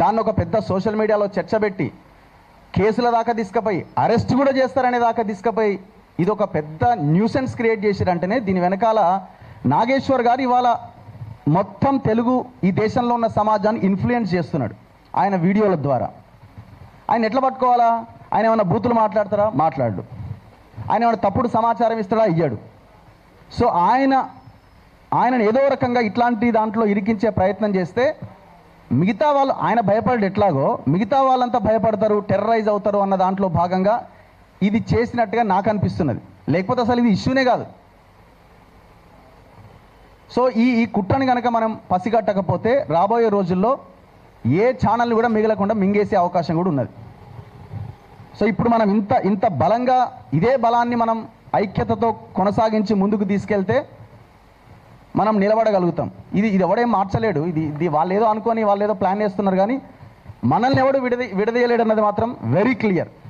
దాన్ని ఒక పెద్ద సోషల్ మీడియాలో చర్చ పెట్టి కేసుల దాకా తీసుకుపోయి అరెస్ట్ కూడా చేస్తారనే దాకా తీసుకుపోయి ఇది ఒక పెద్ద న్యూసెన్స్ క్రియేట్ చేసిరంటేనే దీని వెనకాల నాగేశ్వర్ గారు ఇవాళ మొత్తం తెలుగు ఈ దేశంలో ఉన్న సమాజాన్ని ఇన్ఫ్లుయెన్స్ చేస్తున్నాడు ఆయన వీడియోల ద్వారా. ఆయన ఎట్లా పట్టుకోవాలా? ఆయన ఏమైనా బూతులు మాట్లాడతారా? మాట్లాడు. ఆయన ఏమైనా తప్పుడు సమాచారం ఇస్తాడా? ఇయ్యాడు. సో ఆయనను ఏదో రకంగా ఇట్లాంటి దాంట్లో ఇరికించే ప్రయత్నం చేస్తే మిగతా వాళ్ళు, ఆయన భయపడేది ఎట్లాగో మిగతా వాళ్ళంతా భయపడతారు, టెర్రరైజ్ అవుతారు అన్న దాంట్లో భాగంగా ఇది చేసినట్టుగా నాకు అనిపిస్తున్నది. లేకపోతే అసలు ఇది ఇష్యూనే కాదు. సో ఈ కుట్రని కనుక మనం పసిగట్టకపోతే రాబోయే రోజుల్లో ఏ ఛానల్ని కూడా మిగలకుండా మింగేసే అవకాశం కూడా ఉన్నది. సో ఇప్పుడు మనం ఇంత బలంగా ఇదే బలాన్ని మనం ఐక్యతతో కొనసాగించి ముందుకు తీసుకెళ్తే మనం నిలబడగలుగుతాం. ఇది ఎవడేం మార్చలేడు. ఇది వాళ్ళు ఏదో అనుకొని వాళ్ళు ఏదో ప్లాన్ చేస్తున్నారు, కానీ మనల్ని ఎవడు విడదీయలేడు అన్నది మాత్రం వెరీ క్లియర్.